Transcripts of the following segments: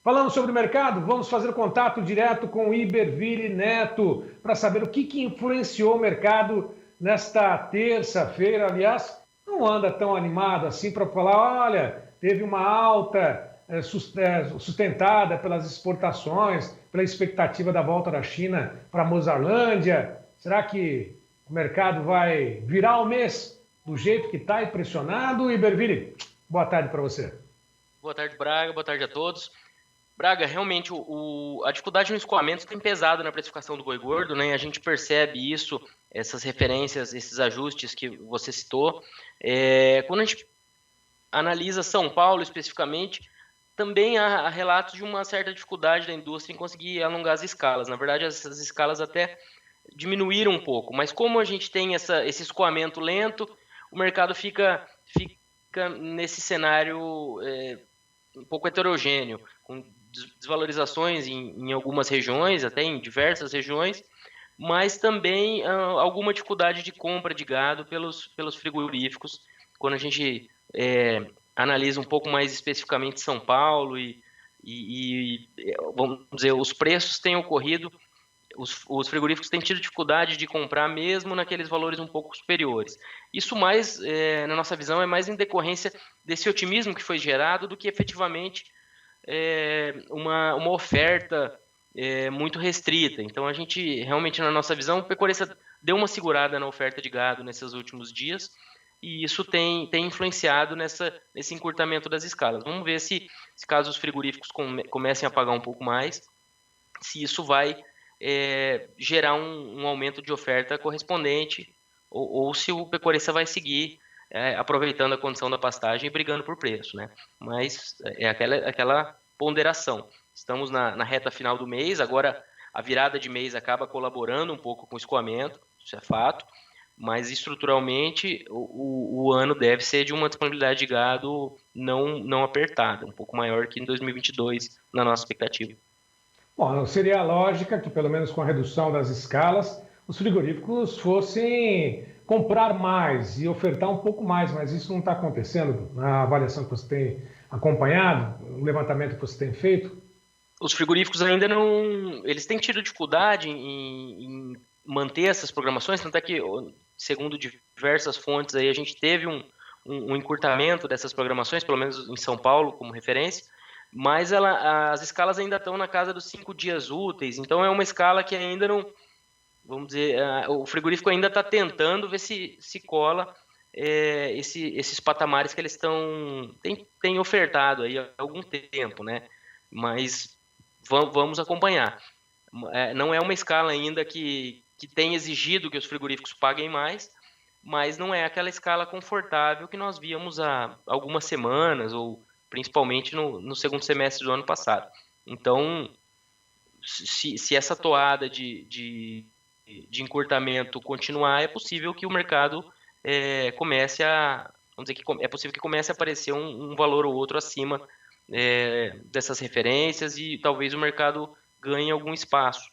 Falando sobre o mercado, vamos fazer contato direto com o Iberville Neto para saber o que influenciou o mercado nesta terça-feira. Aliás, não anda tão animado assim para falar, olha, teve uma alta sustentada pelas exportações, pela expectativa da volta da China para a Mozarlândia. Será que o mercado vai virar o mês do jeito que está impressionado? Iberville, boa tarde para você. Boa tarde, Braga. Boa tarde a todos. Braga, realmente a dificuldade no escoamento tem pesado na precificação do boi gordo, né? A gente percebe isso, essas referências, esses ajustes que você citou. Quando a gente analisa São Paulo especificamente, também há relatos de uma certa dificuldade da indústria em conseguir alongar as escalas. Na verdade, essas escalas até diminuíram um pouco, mas como a gente tem esse escoamento lento, o mercado fica nesse cenário um pouco heterogêneo, com desvalorizações em algumas regiões, até em diversas regiões, mas também alguma dificuldade de compra de gado pelos frigoríficos. Quando a gente analisa um pouco mais especificamente São Paulo vamos dizer, os preços têm ocorrido, os frigoríficos têm tido dificuldade de comprar mesmo naqueles valores um pouco superiores. Isso mais, na nossa visão, é mais em decorrência desse otimismo que foi gerado do que efetivamente uma oferta muito restrita. Então, a gente, realmente, na nossa visão, o pecuarista deu uma segurada na oferta de gado nesses últimos dias e isso tem influenciado nesse encurtamento das escalas. Vamos ver se caso os frigoríficos comecem a pagar um pouco mais, se isso vai gerar um aumento de oferta correspondente ou se o pecuarista vai seguir aproveitando a condição da pastagem e brigando por preço, né? Mas é aquela ponderação. Estamos na reta final do mês, agora a virada de mês acaba colaborando um pouco com o escoamento, isso é fato, mas estruturalmente o ano deve ser de uma disponibilidade de gado não apertada, um pouco maior que em 2022, na nossa expectativa. Bom, seria a lógica que, pelo menos com a redução das escalas, os frigoríficos fossem comprar mais e ofertar um pouco mais, mas isso não está acontecendo na avaliação que você tem acompanhado, o levantamento que você tem feito? Os frigoríficos ainda não... Eles têm tido dificuldade em manter essas programações, tanto é que, segundo diversas fontes, aí, a gente teve um encurtamento dessas programações, pelo menos em São Paulo, como referência, mas as escalas ainda estão na casa dos 5 dias úteis, então é uma escala que ainda não, vamos dizer, o frigorífico ainda está tentando ver se cola esses patamares que eles têm ofertado aí há algum tempo, né? Mas vamos acompanhar. Não é uma escala ainda que tem exigido que os frigoríficos paguem mais, mas não é aquela escala confortável que nós víamos há algumas semanas ou principalmente no segundo semestre do ano passado. Então, se essa toada de encurtamento continuar, é possível que o mercado comece a... Vamos dizer que é possível que comece a aparecer um valor ou outro acima dessas referências e talvez o mercado ganhe algum espaço.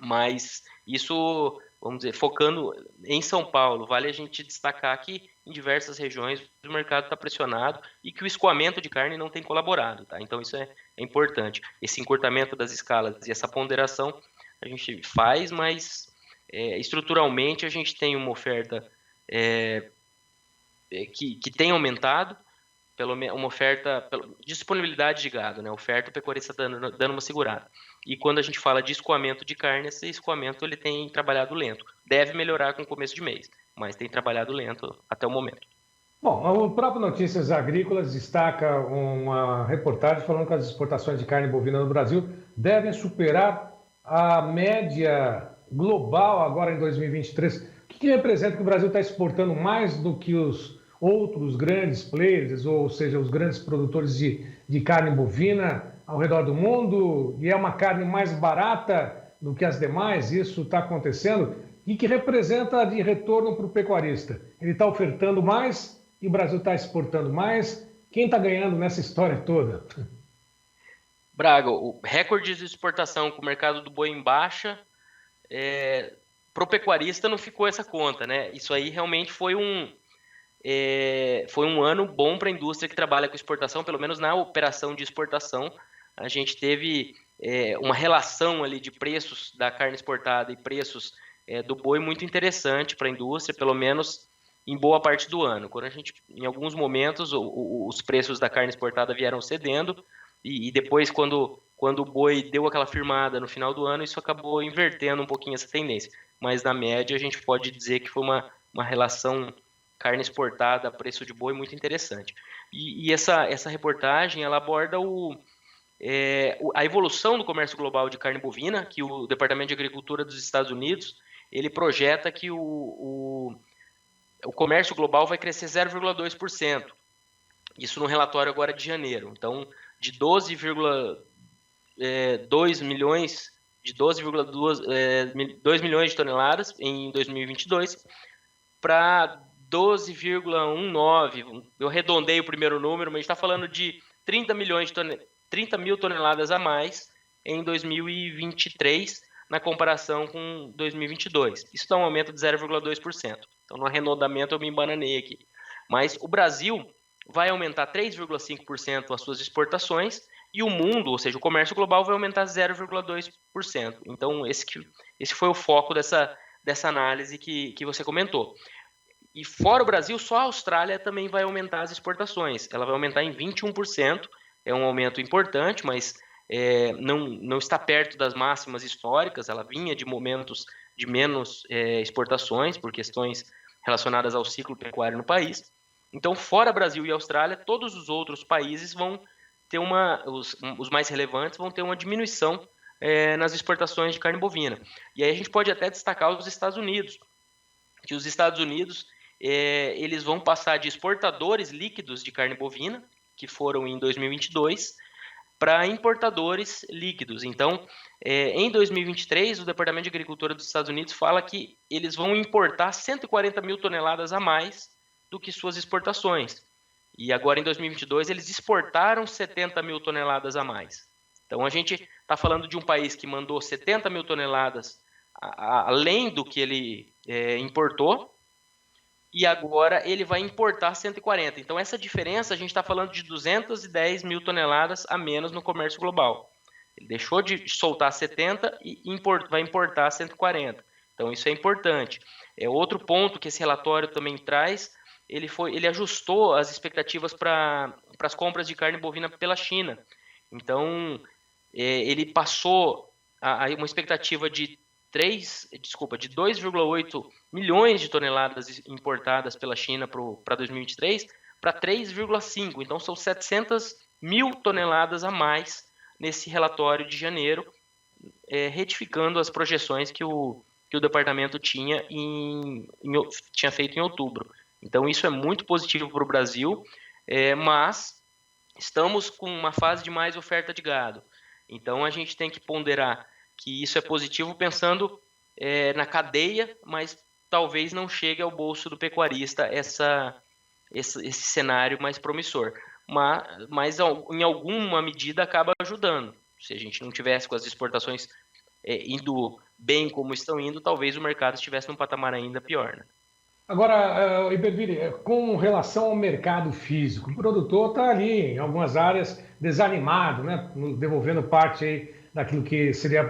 Mas isso, vamos dizer, focando em São Paulo, vale a gente destacar que em diversas regiões o mercado está pressionado e que o escoamento de carne não tem colaborado, tá? Então isso é importante. Esse encurtamento das escalas e essa ponderação a gente faz, mas estruturalmente a gente tem uma oferta que tem aumentado, uma oferta, disponibilidade de gado, né? Oferta, o pecuarista está dando uma segurada. E quando a gente fala de escoamento de carne, esse escoamento ele tem trabalhado lento. Deve melhorar com o começo de mês, mas tem trabalhado lento até o momento. Bom, o próprio Notícias Agrícolas destaca uma reportagem falando que as exportações de carne bovina no Brasil devem superar a média global agora em 2023. O que representa que o Brasil está exportando mais do que os outros grandes players, ou seja, os grandes produtores de carne bovina ao redor do mundo, e é uma carne mais barata do que as demais? Isso está acontecendo? E que representa de retorno para o pecuarista? Ele está ofertando mais e o Brasil está exportando mais. Quem está ganhando nessa história toda? Braga, o recorde de exportação com o mercado do boi em baixa, para o pecuarista não ficou essa conta, né? Isso aí realmente foi um ano bom para a indústria que trabalha com exportação, pelo menos na operação de exportação. a gente teve uma relação ali de preços da carne exportada e preços do boi muito interessante para a indústria, pelo menos em boa parte do ano. Quando em alguns momentos, os preços da carne exportada vieram cedendo e depois, quando o boi deu aquela firmada no final do ano, isso acabou invertendo um pouquinho essa tendência. Mas, na média, a gente pode dizer que foi uma relação carne exportada a preço de boi muito interessante. E essa reportagem, ela aborda a evolução do comércio global de carne bovina, que o Departamento de Agricultura dos Estados Unidos, ele projeta que o comércio global vai crescer 0,2%. Isso no relatório agora de janeiro. Então, de 12,2 milhões, de 12,2 milhões de toneladas em 2022 para 12,19. Eu arredondei o primeiro número, mas a gente está falando de 30 mil toneladas a mais em 2023, na comparação com 2022. Isso dá um aumento de 0,2%. Então, no arredondamento, eu me embananei aqui. Mas o Brasil vai aumentar 3,5% as suas exportações e o mundo, ou seja, o comércio global, vai aumentar 0,2%. Então, esse foi o foco dessa análise que você comentou. E fora o Brasil, só a Austrália também vai aumentar as exportações. Ela vai aumentar em 21%, é um aumento importante, mas não está perto das máximas históricas. Ela vinha de momentos de menos exportações por questões relacionadas ao ciclo pecuário no país. Então, fora Brasil e Austrália, todos os outros países vão ter os mais relevantes vão ter uma diminuição nas exportações de carne bovina. E aí a gente pode até destacar os Estados Unidos, que os Estados Unidos eles vão passar de exportadores líquidos de carne bovina, que foram em 2022, para importadores líquidos. Então, em 2023, o Departamento de Agricultura dos Estados Unidos fala que eles vão importar 140 mil toneladas a mais do que suas exportações. E agora, em 2022, eles exportaram 70 mil toneladas a mais. Então, a gente está falando de um país que mandou 70 mil toneladas além do que ele importou, e agora ele vai importar 140. Então, essa diferença, a gente está falando de 210 mil toneladas a menos no comércio global. Ele deixou de soltar 70 e vai importar 140. Então, isso é importante. Outro ponto que esse relatório também traz, ele ajustou as expectativas para as compras de carne bovina pela China. Então, ele passou uma expectativa de 2,8 milhões de toneladas importadas pela China para 2023 para 3,5. Então, são 700 mil toneladas a mais nesse relatório de janeiro, retificando as projeções que o departamento tinha feito em outubro. Então, isso é muito positivo para o Brasil, mas estamos com uma fase de mais oferta de gado. Então, a gente tem que ponderar que isso é positivo pensando na cadeia, mas talvez não chegue ao bolso do pecuarista esse cenário mais promissor. Mas em alguma medida acaba ajudando. Se a gente não tivesse com as exportações indo bem como estão indo, talvez o mercado estivesse num patamar ainda pior, né? Agora, Iberville, com relação ao mercado físico, o produtor está ali em algumas áreas desanimado, né? Devolvendo parte aí daquilo que seria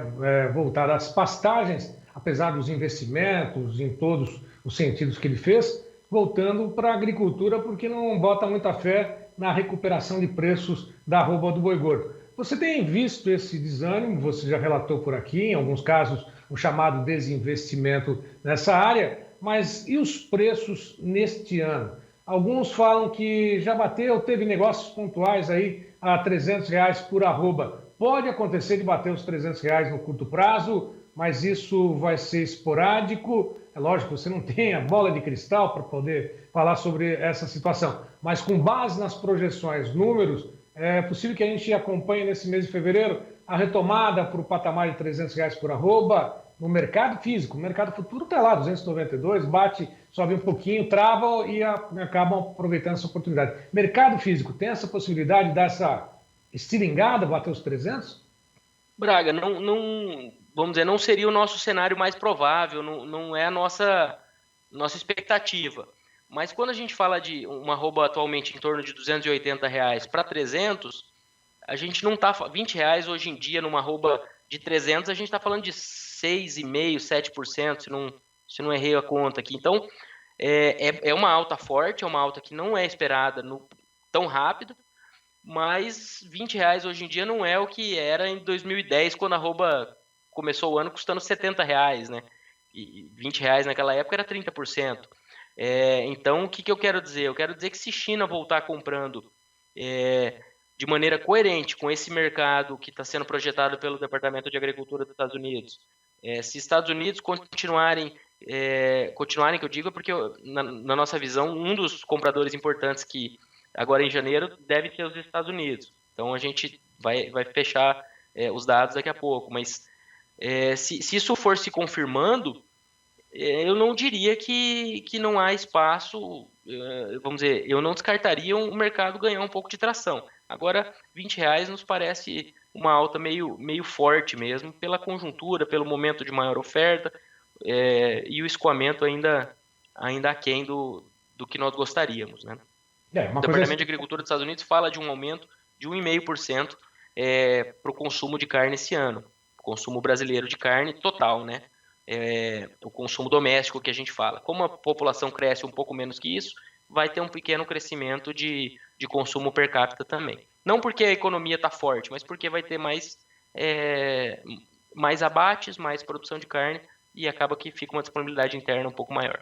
voltado às pastagens, apesar dos investimentos em todos os sentidos que ele fez, voltando para a agricultura porque não bota muita fé na recuperação de preços da arroba do boi gordo. Você tem visto esse desânimo, você já relatou por aqui, em alguns casos, o chamado desinvestimento nessa área, mas e os preços neste ano? Alguns falam que já bateu, teve negócios pontuais aí a R$300 por arroba. Pode acontecer de bater os R$300 no curto prazo, mas isso vai ser esporádico. É lógico, você não tem a bola de cristal para poder falar sobre essa situação, mas com base nas projeções, números, é possível que a gente acompanhe nesse mês de fevereiro a retomada para o patamar de R$300 por arroba no mercado físico. O mercado futuro está lá, 292, bate, sobe um pouquinho, trava e acabam aproveitando essa oportunidade. Mercado físico, tem essa possibilidade de dar essa estilingada, bater os 300? Braga, vamos dizer, não seria o nosso cenário mais provável, não é a nossa expectativa. Mas quando a gente fala de uma arroba atualmente em torno de R$280 para 300, a gente não está... R$ 20 hoje em dia, numa arroba de 300, a gente está falando de 6,5%, 7%, se não errei a conta aqui. Então, é uma alta forte, é uma alta que não é esperada tão rápido, mas R$ 20 hoje em dia não é o que era em 2010, quando a arroba começou o ano custando R$ 70, né? E R$ 20 naquela época era 30%. Então, o que eu quero dizer? Eu quero dizer que se China voltar comprando de maneira coerente com esse mercado que está sendo projetado pelo Departamento de Agricultura dos Estados Unidos, se Estados Unidos continuarem, que eu digo, porque na nossa visão, um dos compradores importantes que agora em janeiro deve ser os Estados Unidos. Então a gente vai fechar os dados daqui a pouco, mas se isso for se confirmando, eu não diria que não há espaço, vamos dizer, eu não descartaria o mercado ganhar um pouco de tração. Agora, R$ 20 nos parece uma alta meio forte mesmo, pela conjuntura, pelo momento de maior oferta, e o escoamento ainda aquém do que nós gostaríamos, né? O Departamento de Agricultura dos Estados Unidos fala de um aumento de 1,5% para o consumo de carne esse ano, o consumo brasileiro de carne total, né? O consumo doméstico que a gente fala. Como a população cresce um pouco menos que isso, vai ter um pequeno crescimento de consumo per capita também. Não porque a economia está forte, mas porque vai ter mais abates, mais produção de carne, e acaba que fica uma disponibilidade interna um pouco maior.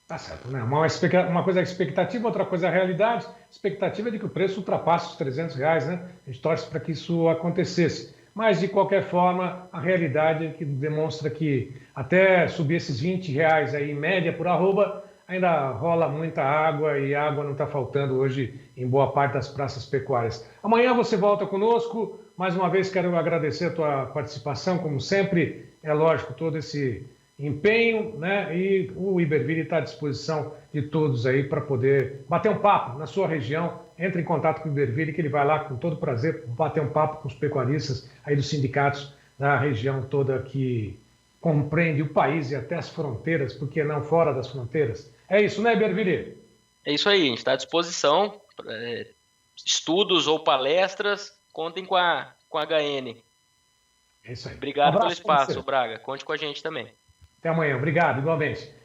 Tá certo, né? Uma coisa é a expectativa, outra coisa é a realidade. A expectativa é de que o preço ultrapasse os R$ 300, né? A gente torce para que isso acontecesse. Mas, de qualquer forma, a realidade é que demonstra que até subir esses R$ 20 aí, em média por arroba, ainda rola muita água e água não está faltando hoje em boa parte das praças pecuárias. Amanhã você volta conosco. Mais uma vez quero agradecer a tua participação, como sempre. É lógico, todo esse empenho, né? E o Iberville está à disposição de todos aí para poder bater um papo na sua região. Entre em contato com o Iberville, que ele vai lá com todo prazer bater um papo com os pecuaristas aí dos sindicatos da região toda que compreende o país e até as fronteiras, porque não fora das fronteiras. É isso, né, Iberville? É isso aí, a gente está à disposição. Estudos ou palestras, contem com a HN. É isso aí. Obrigado pelo espaço, Braga. Conte com a gente também. Até amanhã. Obrigado, igualmente.